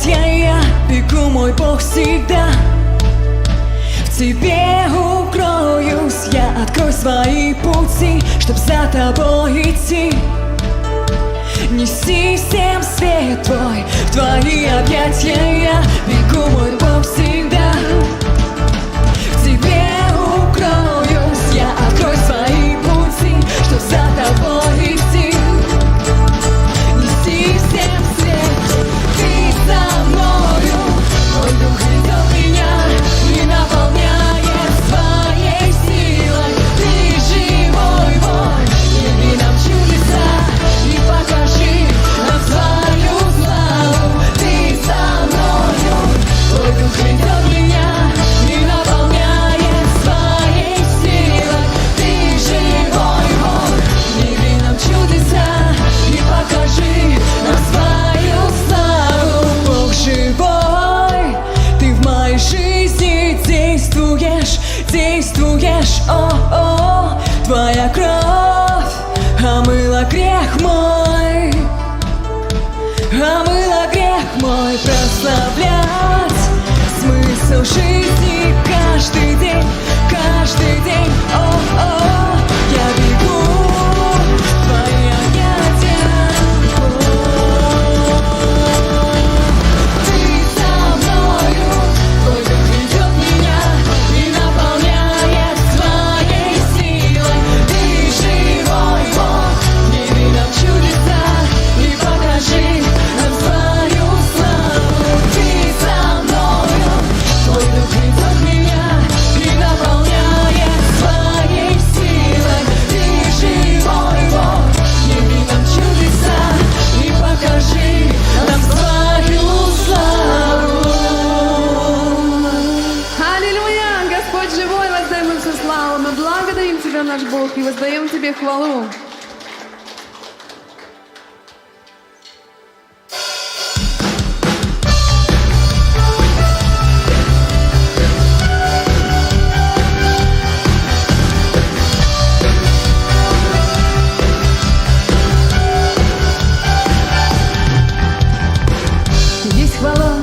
объятия я бегу, мой Бог, всегда. В Тебе укроюсь я, открой свои пути, чтоб за Тобой идти. Неси всем свет Твой, в Твои объятия я бегу, мой Бог, всегда. В Тебе укроюсь я, открой свои пути, чтоб за Тобой идти. Неси всем свет, Ты со мною, Твой Дух ведет меня и наполняет своей силой. Ты живой Бог, яви нам чудеса и покажи нам свою славу. Ты со мною, Твой Дух ведет меня и наполняет своей силой. Ты живой Бог, яви нам чудеса и покажи нам свою славу. Бог живой, Ты в моей жизни действуешь, действуешь, о-о. Твоя кровь омыла грех мой, омыла грех мой. Прославлять смысл жизни каждый день, о-о. Я бегу в Твои объятия. Ты со мною, Твой Дух ведет меня и наполняет своей силой. Ты живой Бог, яви нам чудеса и покажи нам свою славу. Ты со мною, Твой Дух ведет меня и наполняет своей силой. Ты живой Бог, яви нам чудеса и покажи нам свою славу. Аллилуйя! Господь живой, воздаем им всю славу. Мы благодарим Тебя, наш Бог, и воздаем Тебе хвалу. Есть хвала,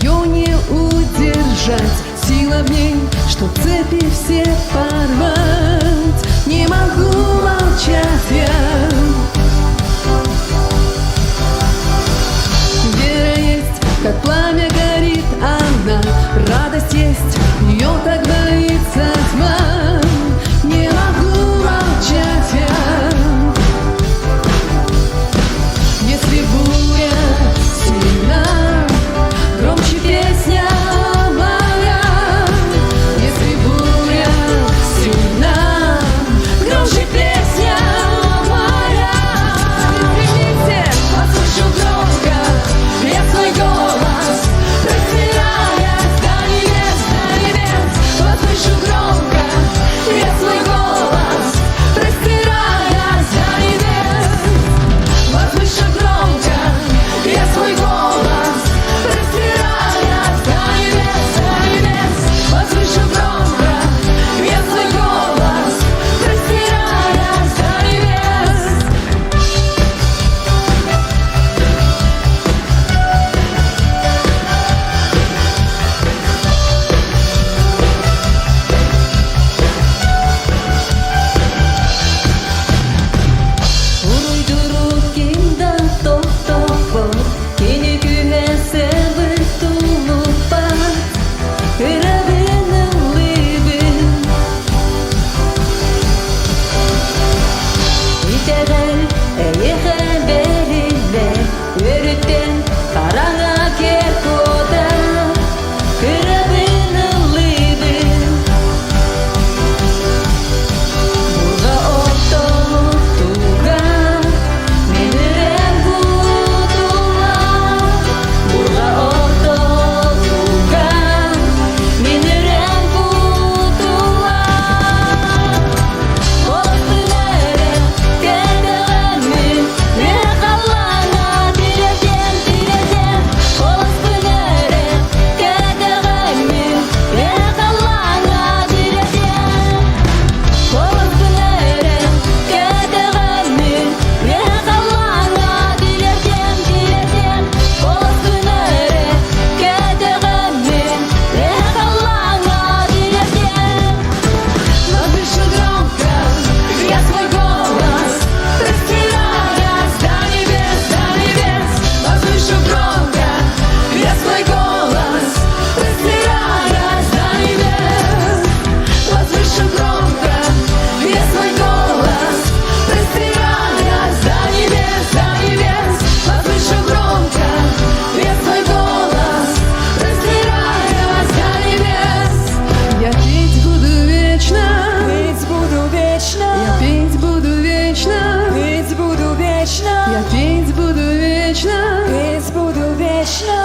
ее не удержать, сила в ней, что цепи все порвать. Не могу молчать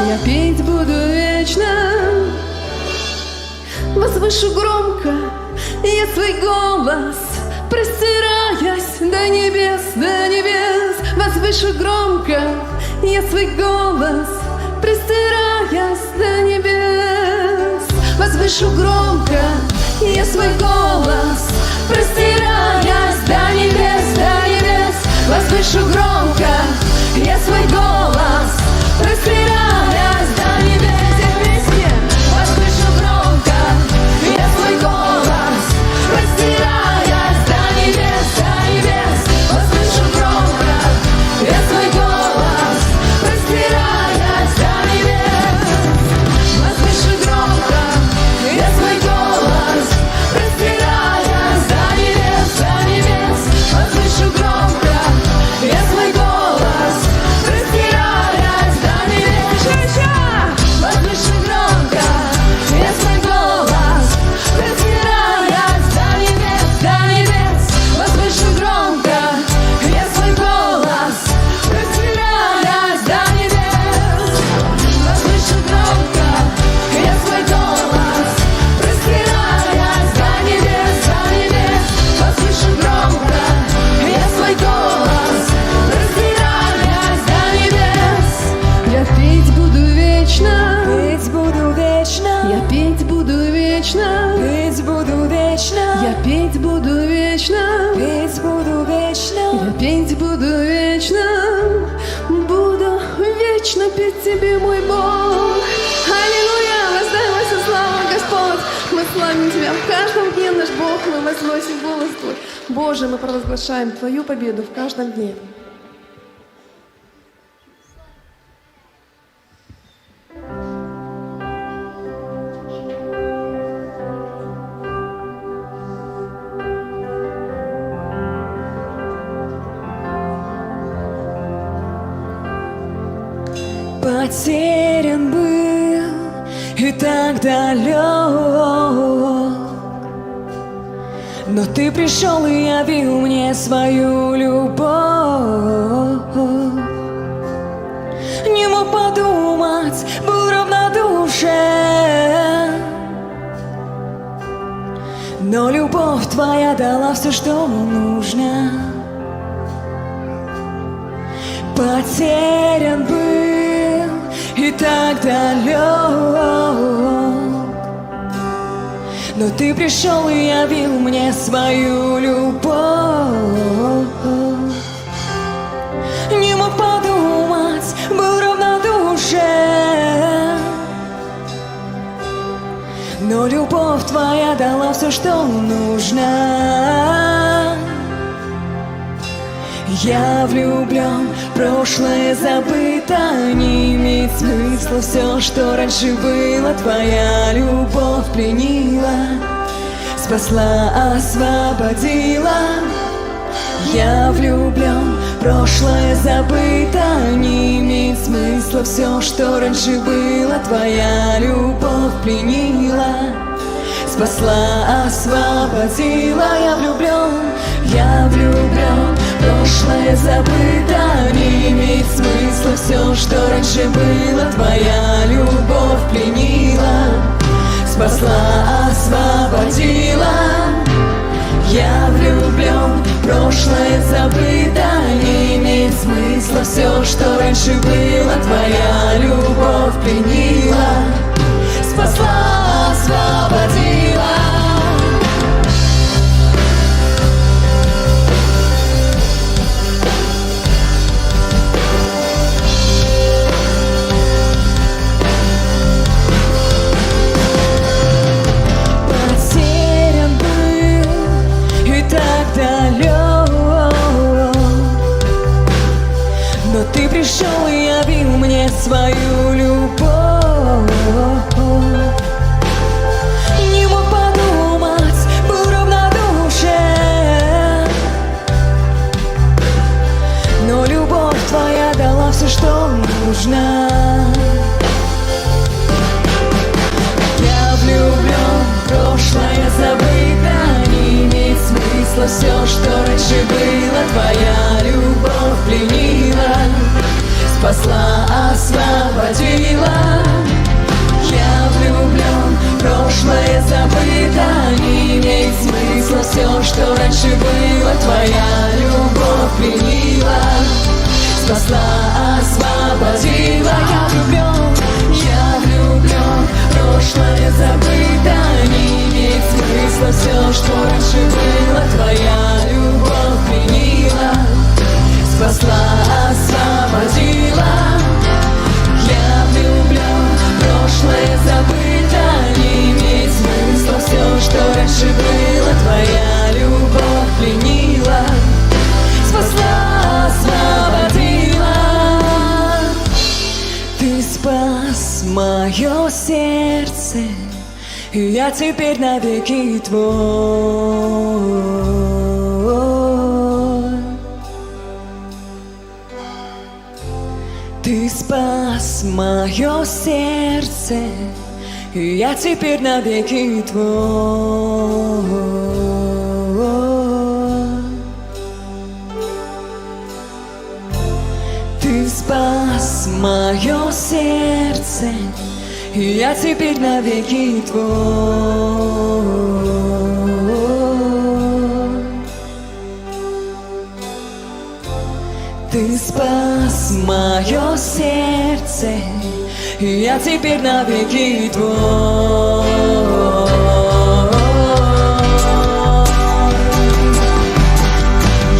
Я петь буду вечно, возвышу громко я свой голос, простираясь до небес, возвышу громко я свой голос, простираясь до небес. Возвышу громко я свой голос, простираясь до небес, возвышу громко я свой голос, простираясь до небес. Возвышу громко я свой голос, простираясь до небес, возвышу громко я свой голос, простираясь до небес. Возвышу громко я свой голос, простираясь до небес, возвышу громко я свой голос, простираясь до небес. Возвышу громко я свой голос, простираясь до небес, возвышу громко я свой голос, простираясь до небес. Возвышу громко я свой голос, простираясь до небес, возвышу громко я свой голос, простираясь до небес. Я петь буду вечно, Петь буду вечно, я петь буду вечно, петь буду вечно, я петь буду вечно, петь буду вечно. я петь буду вечно, буду вечно петь Тебе, мой Бог. Аллилуйя, воздай всю славу, Господь. Мы славим Тебя в каждом дне, наш Бог, мы возносим голос Твой. Боже, мы провозглашаем Твою победу в каждом дне. Потерян был и так далек, но Ты пришел и явил мне свою любовь. Не мог подумать, был равнодушен, но любовь Твоя дала все, что нужно. Потерян был и так далек, но Ты пришел и явил мне свою любовь. Не мог подумать, был равнодушен, но любовь Твоя дала все, что нужно. Я влюблен, прошлое забыто, не имеет смысла все, что раньше было. Твоя любовь пленила, спасла, освободила. Я влюблен, прошлое забыто, не имеет смысла все, что раньше было. Твоя любовь пленила, спасла, освободила. Я влюблен, прошлое забыто, не имеет смысла все, что раньше было. Твоя любовь пленила, спасла, освободила. Я влюблен, прошлое забыто, не имеет смысла все, что раньше было. Твоя любовь пленила, спасла, освободила. Ты пришел и явил мне свою любовь. Не мог подумать, был равнодушен, но любовь Твоя дала все, что нужно. Я влюблен, прошлое забыто, не имеет смысла все, что раньше было. Твоя любовь пленила, спасла, освободила. Я влюблен, прошлое забыто, не имеет смысла все, что раньше было. Твоя любовь пленила, спасла, освободила. Я влюблен, прошлое забыто, не имеет смысла все, что раньше было. Твоя любовь пленила, спасла, освободила. Я влюблен, прошлое забыто, не имеет смысла все, что раньше было. Твоя любовь пленила, спасла, освободила. Ты спас мое сердце, и я теперь навеки твой. Ты спас мое сердце, и я теперь навеки твой. Ты спас мое сердце, и я теперь навеки твой. Ты спас мое сердце, и я теперь навеки твой.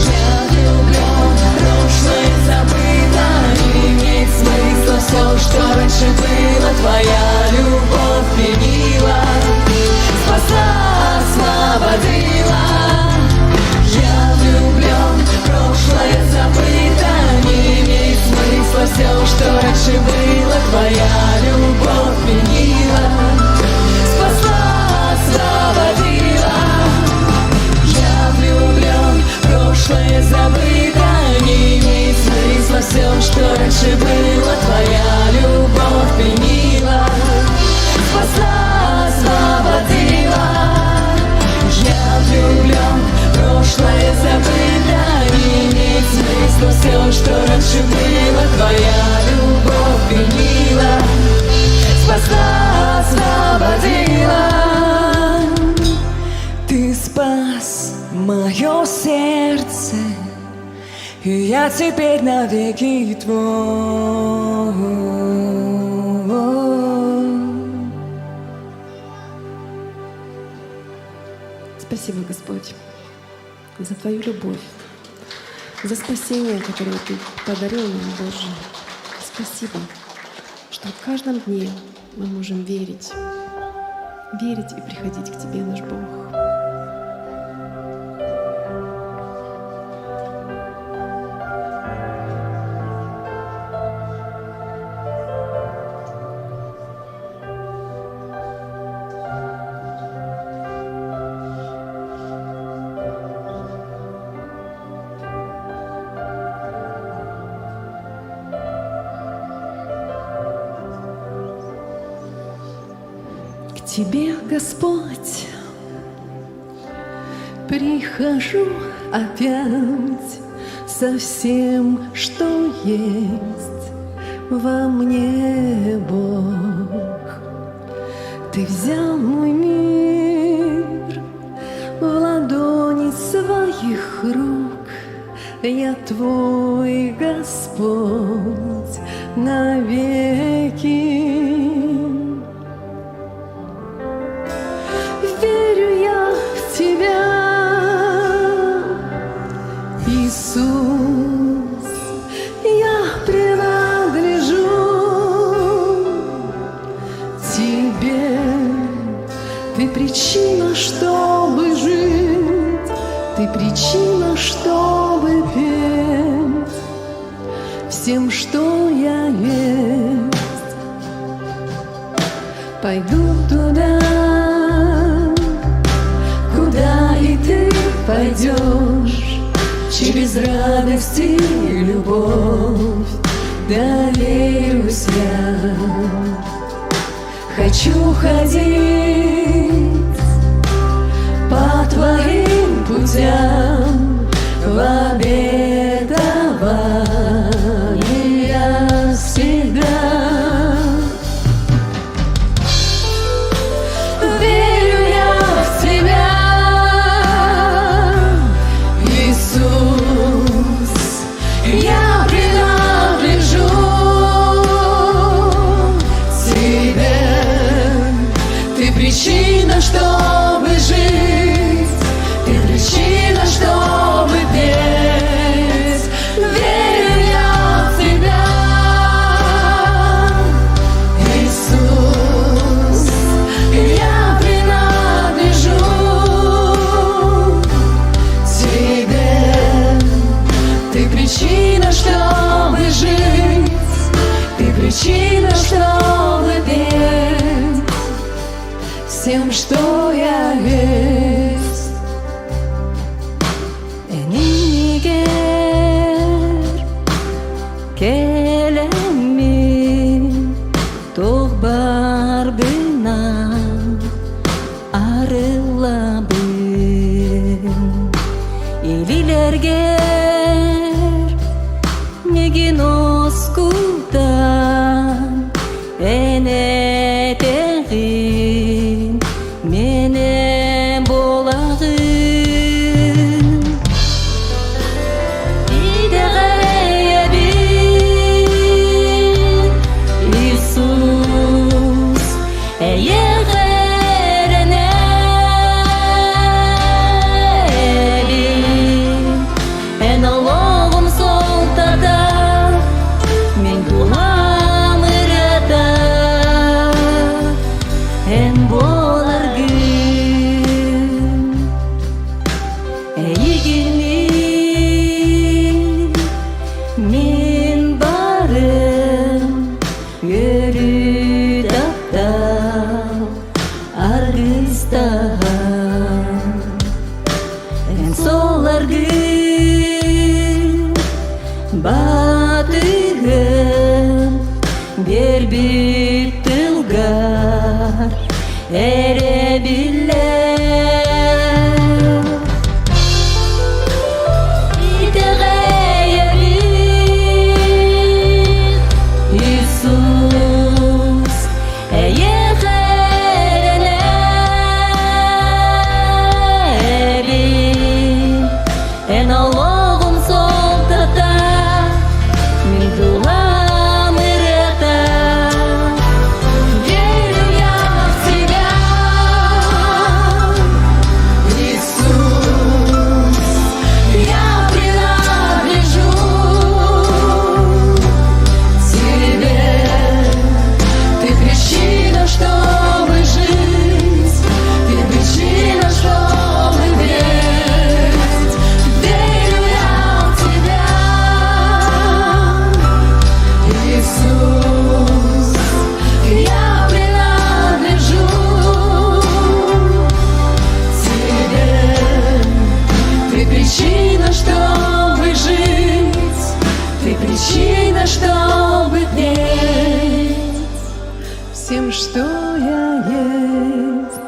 Я влюблен, прошлое забыто, не имеет смысла все, что раньше было. Твоя любовь пленила, спасла, освободила. Я влюблен, прошлое забыто, не имеет смысла все, что раньше было. Твоя любовь пленила, спасла, освободила. Я влюблен, прошлое забыто, не имеет смысла все, что раньше было. Твоя любовь пленила, спасла, освободила. Я влюблен, прошлое забыто, не имеет смысла все, что раньше было. Твоя любовь пленила, спасла, освободила. Ты спас мое сердце, и я теперь навеки твой. Спасибо, Господь, за Твою любовь, за спасение, которое Ты подарил нам, Боже. Спасибо, что в каждом дне мы можем верить и приходить к Тебе, наш Бог. К Тебе, Господь, прихожу опять со всем, что есть во мне, Бог. Ты взял мой мир в ладони своих рук. Я Твой, Господь, навеки. Верю я в Тебя, Иисус, я принадлежу Тебе. Ты причина, чтобы жить, Ты причина, чтобы петь всем, что я есть. Пойду туда, куда и Ты пойдешь, через радость и любовь доверюсь я. Хочу ходить по Твоим путям в обетование. причина, чтобы жить, ты причина, чтобы петь всем, что я есть. Энигер келемин тог бар бинан арылабын илилергер мегин оскудан энетегин менен болагын идегеебин Иисус эйегеренебин эн ологум солтада мен тулам ырада эн боларгын эйигини мен барым көрү таптал аргыстаган эн соларгын батыгын бербит тылгар эребиллер идегеебин Иисус эйегеренебин эн ологум солтата мен тулам ырата. Верю я в Тебя, Иисус, я принадлежу Тебе. Ты причина, чтобы жить, Ты причина, чтобы петь. Верю я в Тебя, Иисус, я принадлежу Тебе. Ты причина, чтобы жить, Ты причина, чтобы петь всем, что я есть.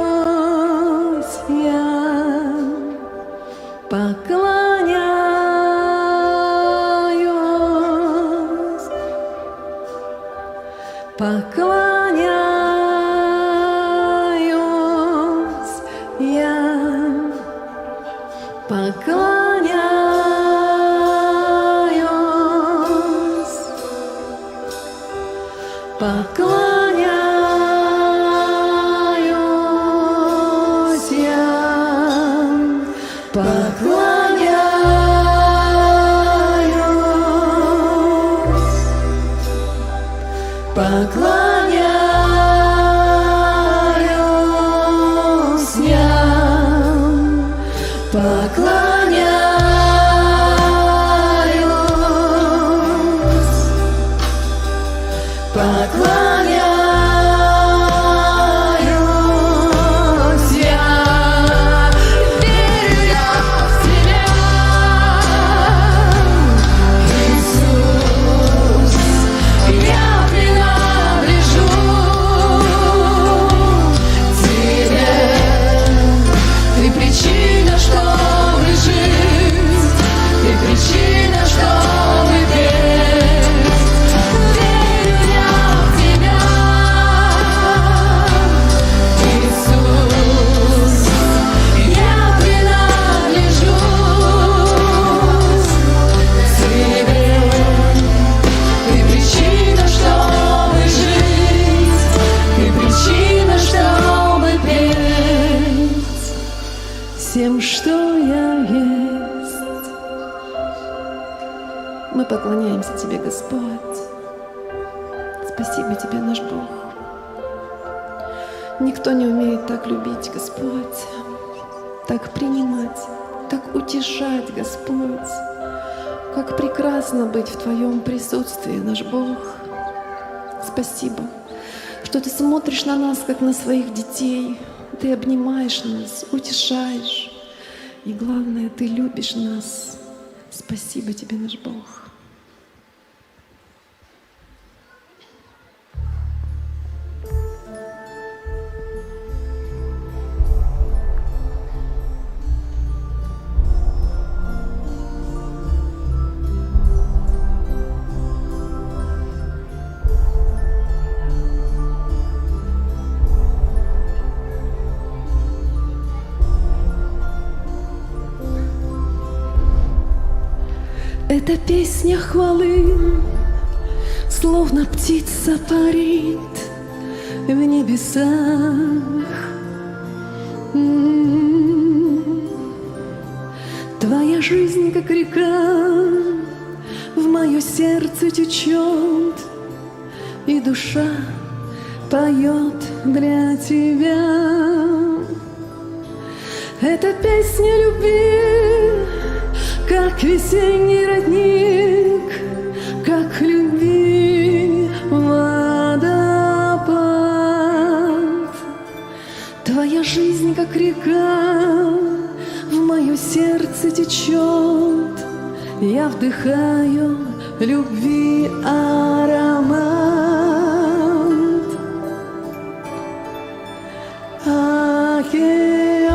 Поклоняюсь я, поклоняюсь, поклоняюсь я, поклоняюсь, поклоняюсь я, поклоняюсь, поклоняюсь я, поклоняюсь. всем, что я есть. Мы поклоняемся Тебе, Господь. Спасибо Тебе, наш Бог. Никто не умеет так любить, Господь, так принимать, так утешать, Господь. Как прекрасно быть в Твоем присутствии, наш Бог. Спасибо, что Ты смотришь на нас, как на своих детей. Ты обнимаешь нас, утешаешь. И главное, Ты любишь нас. Спасибо Тебе, наш Бог. Эта песня хвалы, словно птица парит в небесах. Твоя жизнь, как река, в мое сердце течет, и душа поет для Тебя. Это песня любви, как весенний родник, как любви водопад. Твоя жизнь, как река, в мое сердце течет. Я вдыхаю любви аромат. Океан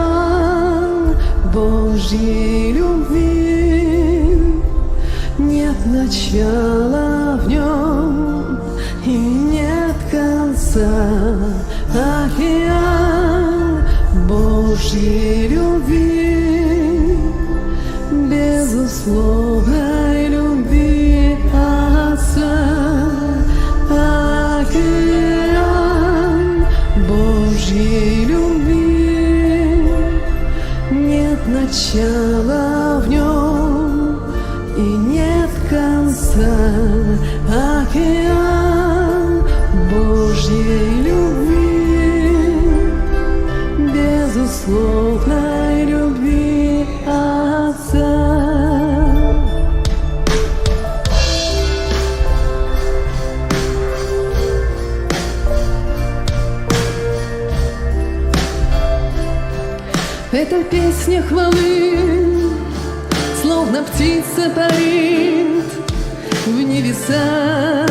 Божьей любви, нет начала в нем и нет конца. Океан Божьей любви, безусловной любви Отца. Океан Божьей любви, нет начала в нем и нет конца. Океан Божьей любви, безусловной любви Отца. Эта песня хвалы, словно птица парит в небесах.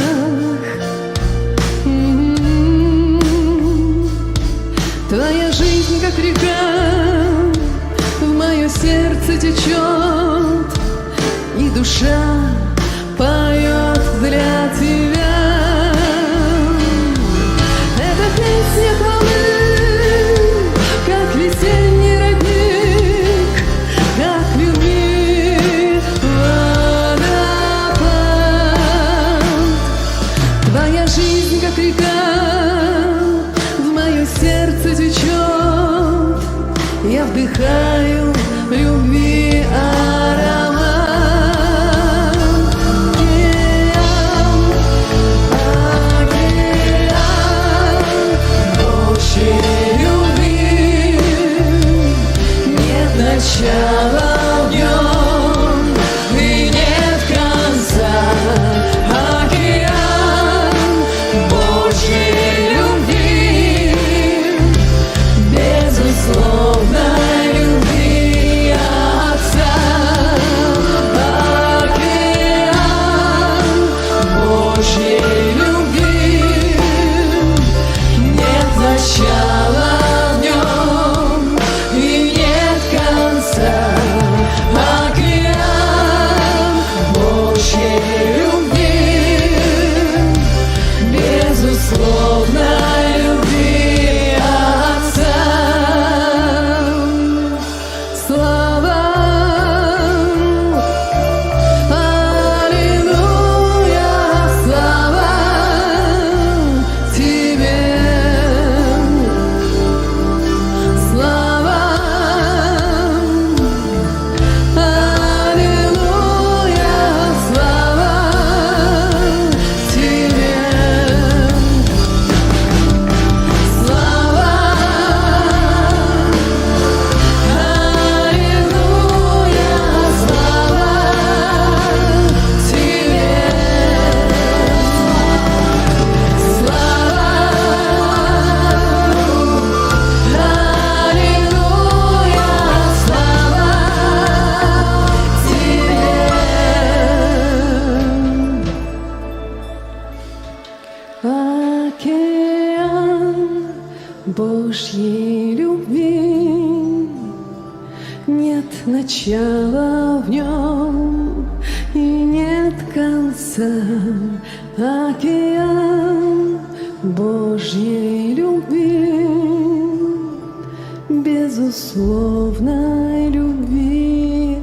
Твоя жизнь, как река, в мое сердце течет, и душа поет для Тебя. Эта песня хвалы, как весенний родник, как любви водопад. Твоя жизнь, как река, в мое сердце течет. Я вдыхаю любви аромат. Океан Божьей любви, нет начала в нем и нет конца. Океан Божьей любви, безусловной любви Божьей любви нет начала в нем и нет конца. Океан Божьей любви, безусловной любви.